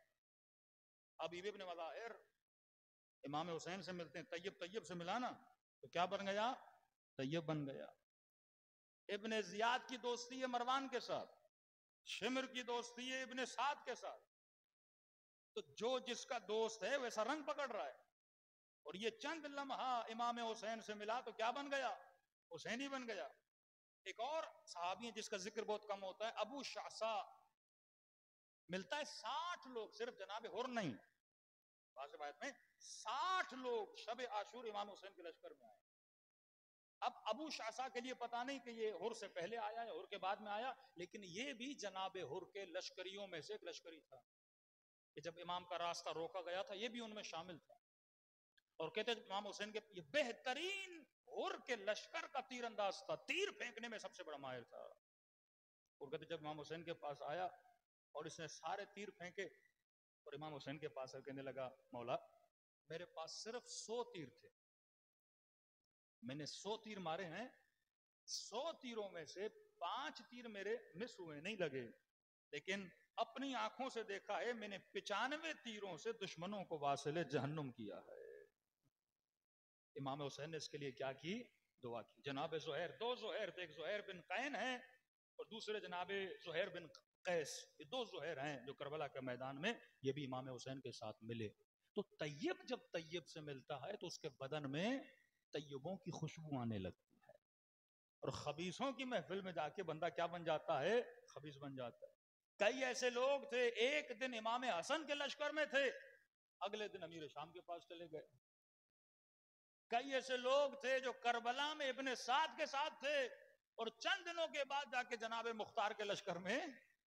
Speaker 2: حبیب ابن مظاہر امام حسین سے ملتے ہیں, طیب سے ملانا تو کیا بن گیا, طیب بن گیا. ابن زیاد کی دوستی ہے مروان کے ساتھ, شمر کی دوستی ہے ابن سعد کے ساتھ. تو جو جس کا دوست ہے ویسا رنگ پکڑ رہا ہے. اور یہ چند لمحہ امام حسین سے ملا تو کیا بن گیا, حسین ہی بن گیا. ایک اور صحابی ہے جس کا ذکر بہت کم ہوتا ہے, ابو شعثا, ملتا ہے 60 لوگ, صرف جناب حر نہیں, بعض روایت میں 60 لوگ شب عاشور امام حسین کے لشکر میں آئے. اب ابو شعثا کے لیے پتا نہیں کہ یہ حر سے پہلے آیا یا حر کے بعد میں آیا, لیکن یہ بھی جناب حر کے لشکریوں میں سے ایک لشکری تھا کہ جب امام کا راستہ روکا گیا تھا یہ بھی ان میں شامل تھا. اور کہتے ہیں امام حسین کے یہ بہترین حر کے لشکر کا تیر انداز تھا, تیر پھینکنے میں سب سے بڑا ماہر تھا. اور کہتے جب امام حسین کے پاس آیا اور اس نے سارے تیر پھینکے, اور امام حسین کے پاس کہنے لگا مولا میرے پاس صرف 100 تیر تھے, میں نے 100 تیر مارے ہیں, 100 تیروں میں سے 5 تیر میرے مس ہوئے, نہیں لگے, لیکن اپنی آنکھوں سے دیکھا ہے میں نے 95 تیروں سے دشمنوں کو واصل جہنم کیا ہے. امام حسین نے اس کے لیے کیا کی, دعا کی. جناب زہیر, 2 زہیر تھے, ایک زہیر بن قین ہیں اور دوسرے جناب زہیر بن قیس. یہ 2 زہیر ہیں جو کربلا کے میدان میں یہ بھی امام حسین کے ساتھ ملے. تو طیب جب طیب سے ملتا ہے تو اس کے بدن میں طیبوں کی خوشبو آنے لگتی ہے, اور خبیثوں کی محفل میں جا کے بندہ کیا بن جاتا ہے, خبیث بن جاتا ہے. کئی ایسے لوگ تھے, ایک دن امام حسن کے لشکر میں تھے, اگلے دن امیر شام کے پاس چلے گئے. کئی ایسے لوگ تھے جو کربلا میں ابن سعد کے ساتھ تھے اور چند دنوں کے بعد جا کے جناب مختار کے لشکر میں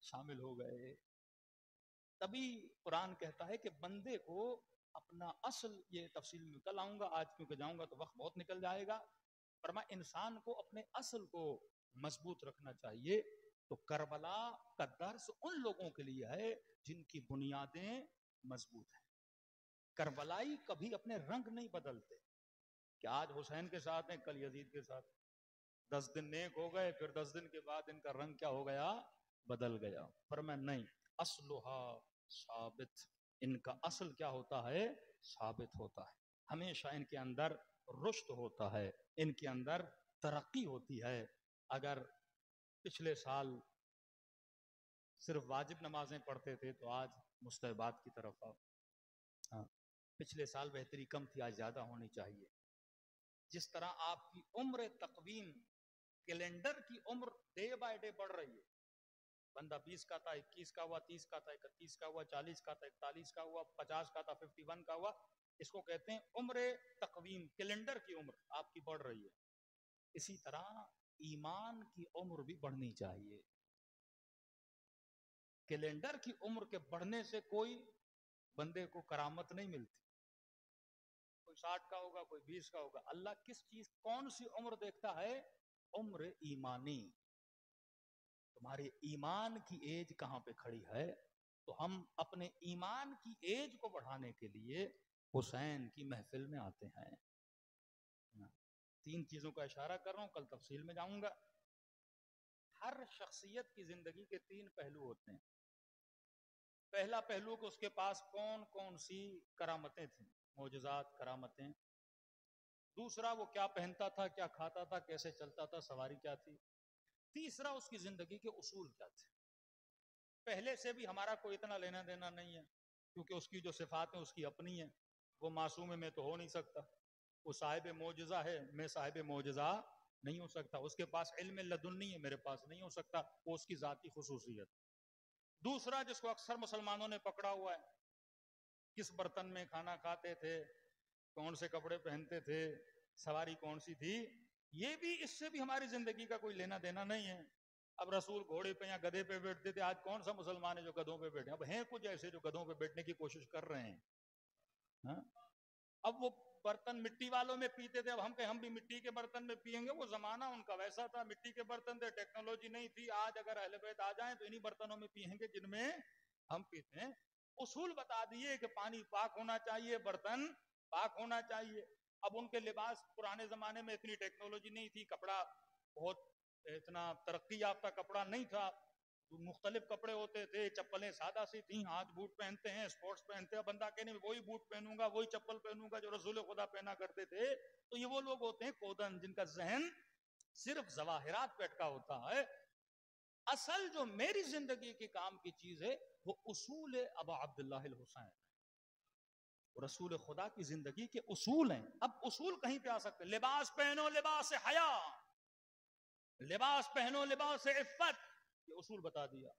Speaker 2: شامل ہو گئے. تبھی قرآن کہتا ہے کہ بندے کو اپنا اصل, یہ تفصیل میں کل آؤں گا, آج کیونکہ جاؤں گا تو وقت بہت نکل جائے گا, فرمایا انسان کو اپنے اصل کو مضبوط رکھنا چاہیے. تو کربلا کا درس ان لوگوں کے لیے ہے جن کی بنیادیں مضبوط ہیں. کربلائی کبھی اپنے رنگ نہیں بدلتے کہ آج حسین کے ساتھ ہیں کل یزید کے ساتھ, 10 دن نیک ہو گئے پھر 10 دن کے بعد ان کا رنگ کیا ہو گیا, بدل گیا. فرمایا نہیں, اصلھا ثابت, ان کا اصل کیا ہوتا ہے, ثابت ہوتا ہے. ہمیشہ ان کے اندر رشد ہوتا ہے, ان کے اندر ترقی ہوتی ہے. اگر پچھلے سال صرف واجب نمازیں پڑھتے تھے تو آج مستحبات کی طرف آؤ. پچھلے سال بہتری کم تھی, آج زیادہ ہونی چاہیے. جس طرح آپ کی عمر تقویم, کیلنڈر کی عمر ڈے بائی ڈے بڑھ رہی ہے, بندہ 20 کا تھا 21 کا ہوا, 30 کا تھا 31 کا ہوا, 40 کا تھا 41 کا ہوا, 50 کا تھا 51 کا ہوا, اس کو کہتے ہیں عمر تقویم, کیلنڈر کی عمر آپ کی بڑھ رہی ہے. اسی طرح ایمان کی عمر بھی بڑھنی چاہیے. کیلنڈر کی عمر کے بڑھنے سے کوئی بندے کو کرامت نہیں ملتی, کوئی 60 کا ہوگا، کوئی 20 کا ہوگا. اللہ کس چیز کون سی عمر دیکھتا ہے؟ عمر ایمانی. تمہارے ایمان کی ایج کہاں پہ کھڑی ہے؟ تو ہم اپنے ایمان کی ایج کو بڑھانے کے لیے حسین کی محفل میں آتے ہیں. 3 چیزوں کا اشارہ کر رہا ہوں، کل تفصیل میں جاؤں گا. ہر شخصیت کی زندگی کے 3 پہلو ہوتے ہیں. پہلا پہلو کہ اس کے پاس کون کون سی کرامتیں تھیں، معجزات، کرامتیں. دوسرا وہ کیا پہنتا تھا، کیا کھاتا تھا، کیسے چلتا تھا، سواری کیا تھی. تیسرا اس کی زندگی کے اصول کیا تھے. پہلے سے بھی ہمارا کوئی اتنا لینا دینا نہیں ہے، کیونکہ اس کی جو صفات ہیں اس کی اپنی ہیں. وہ معصوم ہے، میں تو ہو نہیں سکتا. وہ صاحب معجزہ ہے، میں صاحب معجزہ نہیں ہو سکتا. اس کے پاس علم لدنی ہے، میرے پاس نہیں ہو سکتا. وہ اس کی ذاتی خصوصیت. دوسرا جس کو اکثر مسلمانوں نے پکڑا ہوا ہے، کس برتن میں کھانا کھاتے تھے، کون سے کپڑے پہنتے تھے، سواری کون سی تھی. یہ بھی اس سے بھی ہماری زندگی کا کوئی لینا دینا نہیں ہے. اب رسول گھوڑے پہ یا گدھے پہ بیٹھتے تھے، آج کون سا مسلمان ہے جو گدھوں پہ بیٹھے؟ اب ہیں کچھ ایسے جو گدھوں پہ بیٹھنے کی کوشش کر رہے ہیں. ہاں؟ اب وہ برتن مٹی والوں میں پیتے تھے، اب ہم کہ ہم بھی مٹی کے برتن میں پیئیں گے. وہ زمانہ ان کا ویسا تھا، مٹی کے برتن تھے، ٹیکنالوجی نہیں تھی. آج اگر اہل بیت آ جائیں تو انہی برتنوں میں پیئیں گے جن میں ہم پیتے ہیں. اصول بتا دیے کہ پانی پاک ہونا چاہیے، برتن پاک ہونا چاہیے. اب ان کے لباس، پرانے زمانے میں اتنی ٹیکنالوجی نہیں تھی، کپڑا بہت اتنا ترقی یافتہ کپڑا نہیں تھا، مختلف کپڑے ہوتے تھے. چپلیں سادہ سی تھیں، آج بوٹ پہنتے ہیں، اسپورٹس پہنتے ہیں. بندہ کہنے میں وہی بوٹ پہنوں گا، وہی چپل پہنوں گا جو رسول خدا پہنا کرتے تھے. تو یہ وہ لوگ ہوتے ہیں کودن، جن کا ذہن صرف ظواہرات پہ اٹکا ہوتا ہے. اصل جو میری زندگی کے کام کی چیز ہے وہ اصول ابا عبداللہ الحسین، رسول خدا کی زندگی کے اصول ہیں. اب اصول کہیں پہ آ سکتے ہیں. لباس پہنو لباس حیا، لباس پہنو لباس عفت، یہ اصول بتا دیا.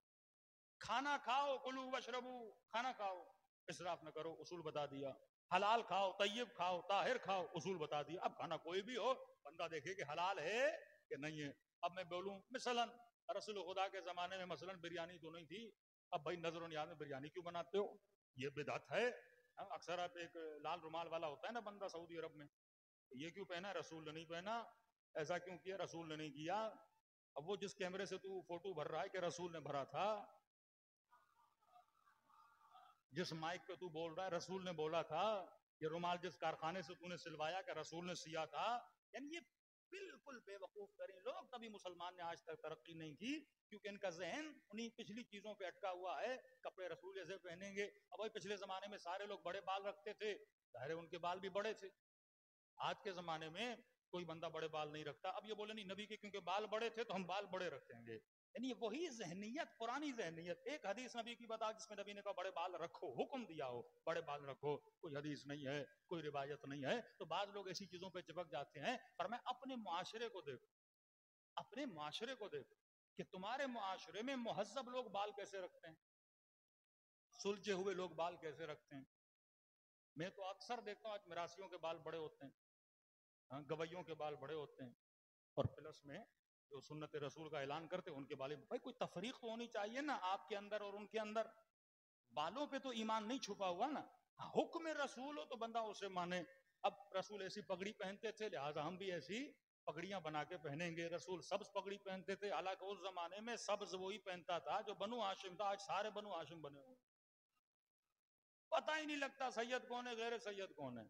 Speaker 2: کھانا کھاؤ، کلو وشربو، کھانا کھاؤ، اسراف نہ کرو، اصول بتا دیا. حلال کھاؤ، طیب کھاؤ، طاہر کھاؤ، اصول بتا دیا. اب کھانا کوئی بھی ہو، بندہ دیکھے کہ حلال ہے کہ نہیں ہے. اب میں بولوں مثلا رسول خدا کے زمانے میں مثلا بریانی تو نہیں تھی، اب بھائی نظر و نیاز میں بریانی کیوں بناتے ہو؟ یہ بدعت ہے. اکثر آپ ایک لال رومال والا ہوتا ہے نا بندہ سعودی عرب میں، یہ کیوں پہنا؟ رسول نے نہیں پہنا. ایسا کیوں کیا؟ رسول نے نہیں کیا. اب وہ جس کیمرے سے تو فوٹو بھر رہا ہے کہ رسول نے بھرا تھا، جس مائک پہ تو بول رہا ہے رسول نے بولا تھا، یہ رومال جس کارخانے سے تو نے سلوایا کہ رسول نے سیا تھا. یعنی یہ بالکل بے وقوف کریں لوگ. تبھی مسلمان نے آج تک ترقی نہیں کی، کیونکہ ان کا ذہن انہی پچھلی چیزوں پہ اٹکا ہوا ہے. کپڑے رسول جیسے پہنیں گے. اب وہی پچھلے زمانے میں سارے لوگ بڑے بال رکھتے تھے، ظاہر ہے ان کے بال بھی بڑے تھے. آج کے زمانے میں کوئی بندہ بڑے بال نہیں رکھتا. اب یہ بولے نہیں نبی کے کیونکہ بال بڑے تھے تو ہم بال بڑے رکھیں گے. یعنی وہی ذہنیت، پرانی ذہنیت. ایک حدیث نبی کی بتا جس میں نبی نے کہا بڑے بال رکھو، حکم دیا ہو بڑے بال رکھو، کوئی حدیث نہیں ہے، کوئی روایت نہیں ہے. تو بعض لوگ ایسی چیزوں پہ چپک جاتے ہیں. پر میں اپنے معاشرے کو دیکھوں، اپنے معاشرے کو دیکھوں کہ تمہارے معاشرے میں مہذب لوگ بال کیسے رکھتے ہیں، سلجھے ہوئے لوگ بال کیسے رکھتے ہیں. میں تو اکثر دیکھتا ہوں آج میراثیوں کے بال بڑے ہوتے ہیں، گویوں کے بال بڑے ہوتے ہیں، اور پلس میں جو سنت رسول کا اعلان کرتے ہیں ان کے بال. بھائی کوئی تفریق تو ہونی چاہیے نا آپ کے اندر اور ان کے اندر. بالوں پہ تو ایمان نہیں چھپا ہوا نا. حکم رسول ہو تو بندہ اسے مانے. اب رسول ایسی پگڑی پہنتے تھے لہٰذا ہم بھی ایسی پگڑیاں بنا کے پہنیں گے. رسول سبز پگڑی پہنتے تھے، حالانکہ اس زمانے میں سبز وہی پہنتا تھا جو بنو ہاشم تھا. آج سارے بنو ہاشم بنے ہوئے، پتہ ہی نہیں لگتا سید کون ہے غیر سید کون ہے.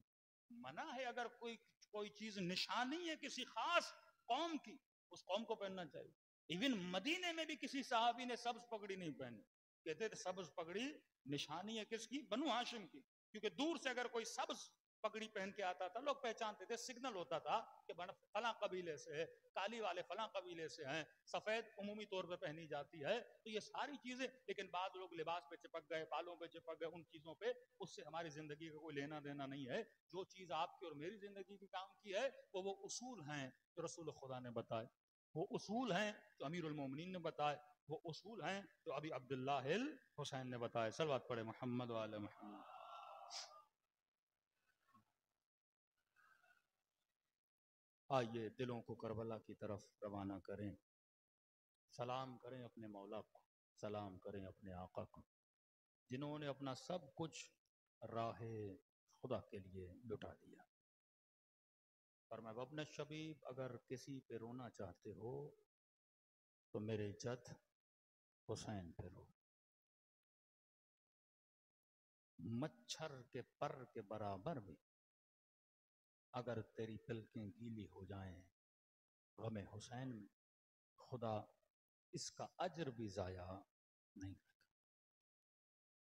Speaker 2: منع ہے اگر کوئی چیز نشانی ہے کسی خاص قوم کی، اس قوم کو پہننا چاہیے. ایون مدینے میں بھی کسی صحابی نے سبز پگڑی نہیں پہنی. کہتے تھے سبز پگڑی نشانی ہے کس کی؟ بنو ہاشم کی. کیونکہ دور سے اگر کوئی سبز پگڑی پہن کے آتا تھا لوگ پہچانتے تھے، سگنل ہوتا تھا کہ فلاں قبیلے سے ہے، کالی والے فلاں قبیلے سے ہیں. سفید عمومی طور پہ پہنی جاتی ہے. تو یہ ساری چیزیں، لیکن بعض لوگ لباس پہ چپک گئے، بالوں پہ چپک گئے، ان چیزوں پہ. اس سے ہماری زندگی کا کوئی لینا دینا نہیں ہے. جو چیز آپ کی اور میری زندگی کے کام کی ہے وہ اصول ہیں جو رسول خدا نے بتائے، وہ اصول ہیں جو امیر المومنین نے بتائے، وہ اصول ہیں جو ابھی عبداللہ الحسین نے بتائے. صلوات پڑھے محمد وعلی محمد. آئیے دلوں کو کربلا کی طرف روانہ کریں، سلام کریں اپنے مولا کو، سلام کریں اپنے آقا کو، جنہوں نے اپنا سب کچھ راہ خدا کے لیے لٹا دیا. فرمایا وابن الشبیب اگر کسی پہ رونا چاہتے ہو تو میرے جد حسین پہ رو. مچھر کے پر کے برابر بھی اگر تیری پلکیں گیلی ہو جائیں غم حسین میں، خدا اس کا اجر بھی ضائع نہیں کرتا.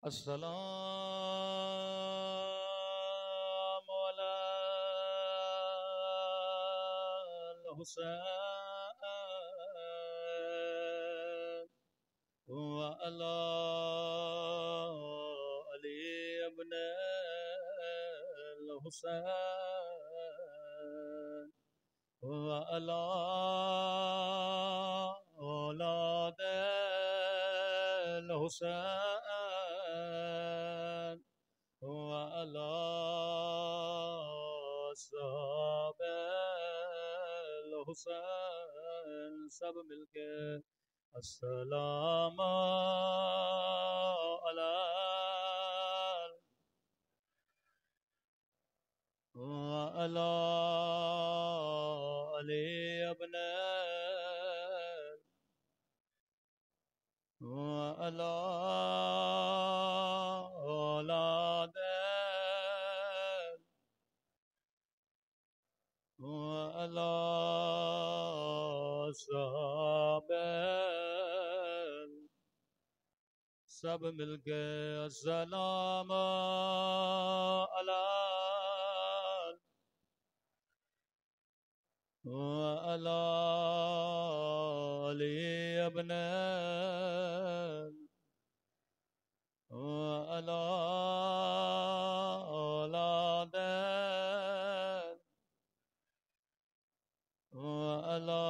Speaker 2: السلام علی الحسین وعلی علی ابن الحسین وعلی اولاد الحسین وعلی صحاب الحسین. سب مل کے السلام علی وعلی علی ابن وعلی اولاد وعلی صحاب. سب مل کے السلام علی وعلی علی ابن وعلی اولاد وعلی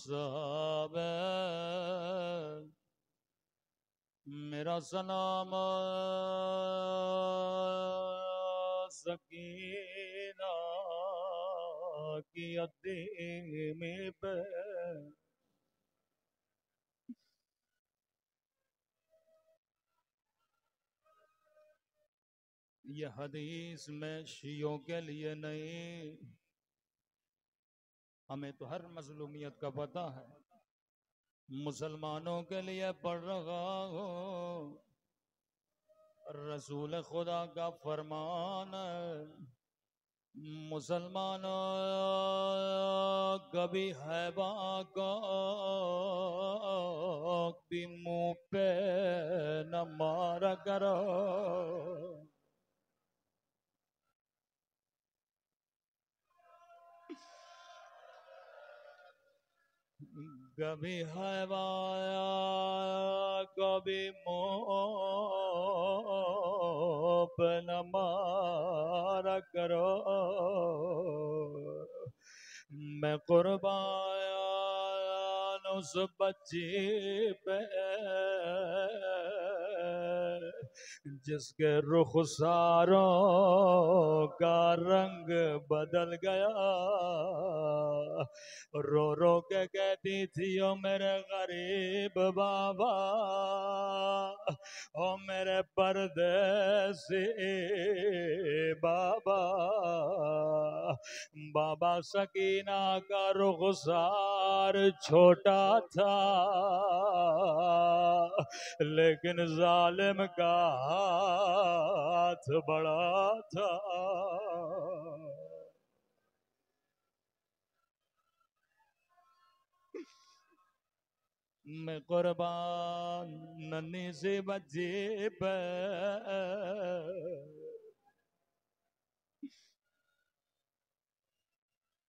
Speaker 2: صحاب. میرا سلام سکینہ کی عظیمی پہ یہ حدیث میں شیعوں کے لیے نہیں، ہمیں تو ہر مظلومیت کا پتہ ہے، مسلمانوں کے لیے پڑھ رہا ہوں. رسول خدا کا فرمان ہے مسلمانوں کبھی حیبا کو بھی منہ پہ نہ مارا کرو. کبھی حیوان کبھی منہ پہ نہ مارا کرو. میں قربان اس بچی پہ جس کے رخساروں کا رنگ بدل گیا، رو رو کے کہتی تھی او میرے غریب بابا، او میرے پردیسی بابا. بابا سکینہ کا رخسار چھوٹا تھا لیکن ظالم کا ہاتھ بڑا تھا. میں قربان ننھی سی بچی پہ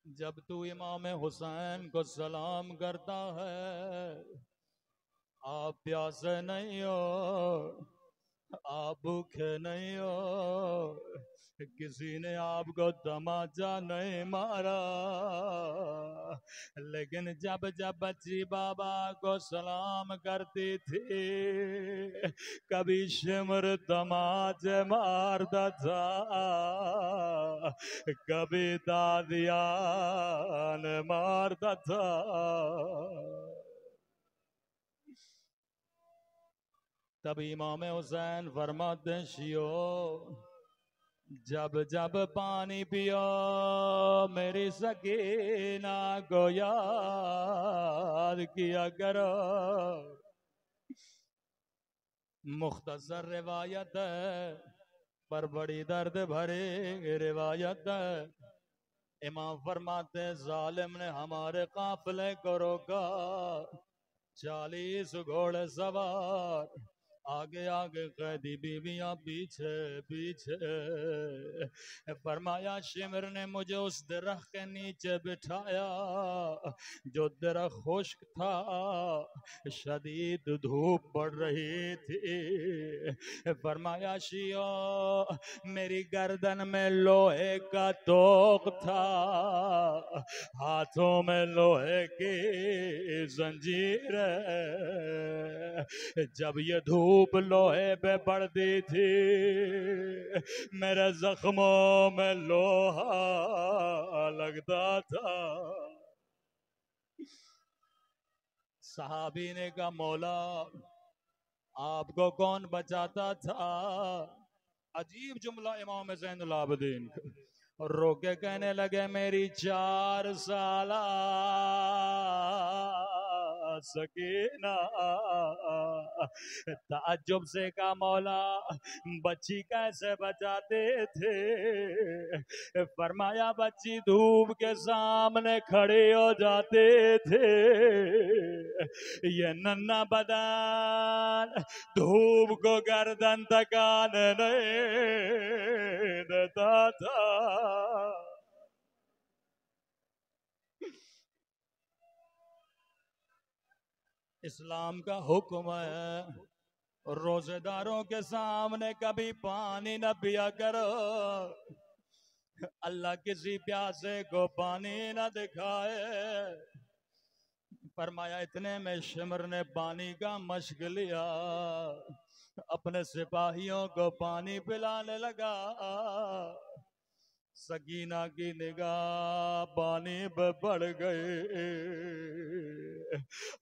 Speaker 2: جب تو امام حسین کو سلام کرتا ہے، آپ پیاسے نہیں ہو، آپ بھوکے نہیں ہو، کسی نے آپ کو تماچا نہیں مارا، لیکن جب جب بچی بابا کو سلام کرتی تھی کبھی شمر تماچے مارتا تھا، کبھی دادیان مارتا تھا. تب امام حسین فرماتے شیو جب جب پانی پیو میری سکینہ کو یاد کیا کرو. مختصر روایت ہے پر بڑی درد بھری روایت ہے. امام فرماتے ہیں ظالم نے ہمارے قافلے کو روکا، 40 گھوڑے سوار آگے آگے، قیدی بیویاں پیچھے پیچھے. فرمایا شمر نے مجھے اس درخت کے نیچے بٹھایا جو درخت خشک تھا، شدید دھوپ پڑ رہی تھی. فرمایا شیعو میری گردن میں لوہے کا توق تھا، ہاتھوں میں لوہے کی زنجیر ہے. جب یہ دھوپ لوہے پہ پڑتی تھی میرے زخموں میں لوہا لگتا تھا. صحابی نے کہا مولا آپ کو کون بچاتا تھا؟ عجیب جملہ امام زین العابدین کا. اور رو کے کہنے لگے میری 4 سالہ سکینہ. تعجب سے کہا مولا بچی کیسے بچاتے تھے؟ فرمایا بچی دھوپ کے سامنے کھڑے ہو جاتے تھے، یہ ننھا بدن دھوپ کو گردن تکانے نہیں دیتا تھا. اسلام کا حکم ہے روزے داروں کے سامنے کبھی پانی نہ پیا کرو، اللہ کسی پیاسے کو پانی نہ دکھائے. فرمایا اتنے میں شمر نے پانی کا مشق لیا، اپنے سپاہیوں کو پانی پلانے لگا. سکینہ کی نگاہ پانی پہ پڑ گئی،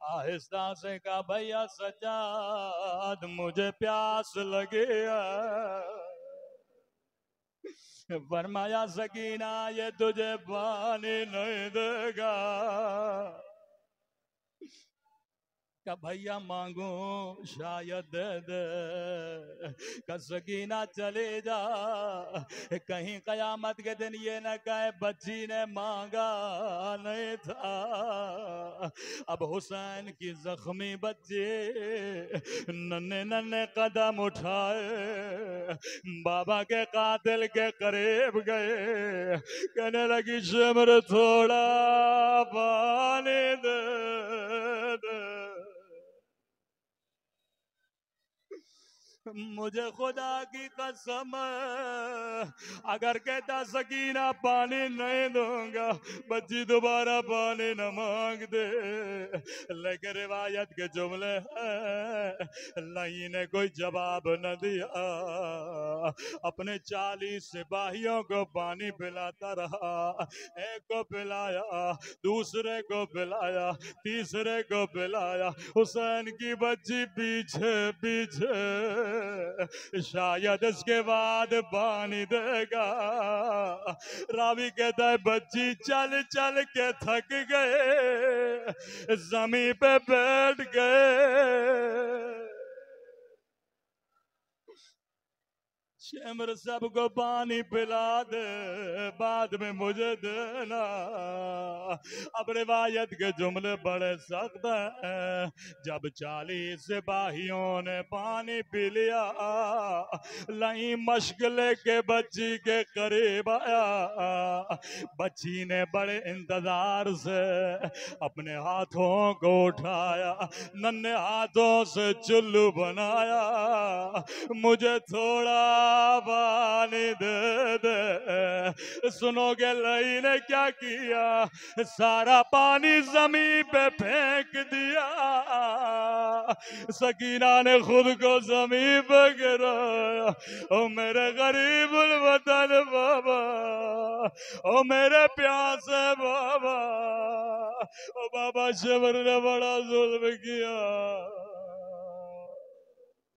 Speaker 2: آہستہ سے کہا بھیا سجاد مجھے پیاس لگی ہے. فرمایا سکینہ یہ تجھے پانی نہیں دے گا. کہ بھیا مانگوں شاید دے دے. کہ سکینہ چلے جا کہیں قیامت کے دن یہ نہ کہے بچی نے مانگا نہیں تھا. اب حسین کی زخمی بچی ننھے ننھے قدم اٹھائے بابا کے قاتل کے قریب گئے، کہنے لگی شمر تھوڑا پانی دے دے. مجھے خدا کی قسم اگر کہتا سکینہ پانی نہیں دوں گا بچی دوبارہ پانی نہ مانگ دے. لیکن روایت کے جملے ہیں لئی نے کوئی جواب نہ دیا، اپنے 40 سپاہیوں کو پانی پلاتا رہا. ایک کو پلایا، دوسرے کو پلایا، تیسرے کو پلایا. حسین کی بچی پیچھے پیچھے شاید اس کے بعد پانی دے گا. راوی کہتا ہے بچی چل چل کے تھک گئے، زمین پہ بیٹھ گئے. شمر سب کو پانی پلا دے بعد میں مجھے دینا. اب روایت کے جملے بڑے سخت ہیں. جب 40 سپاہیوں نے پانی پی لیا لئی مشق لے کے بچی کے قریب آیا. بچی نے بڑے انتظار سے اپنے ہاتھوں کو اٹھایا، ننھے ہاتھوں سے چلو بنایا. مجھے تھوڑا پانی دے دے. سنو گے لئی نے کیا کیا؟ سارا پانی زمین پہ پھینک دیا. سکینہ نے خود کو زمین پہ گرایا. او میرے غریب الوطن بابا، او میرے پیاسے بابا، او بابا شمر نے بڑا ظلم کیا.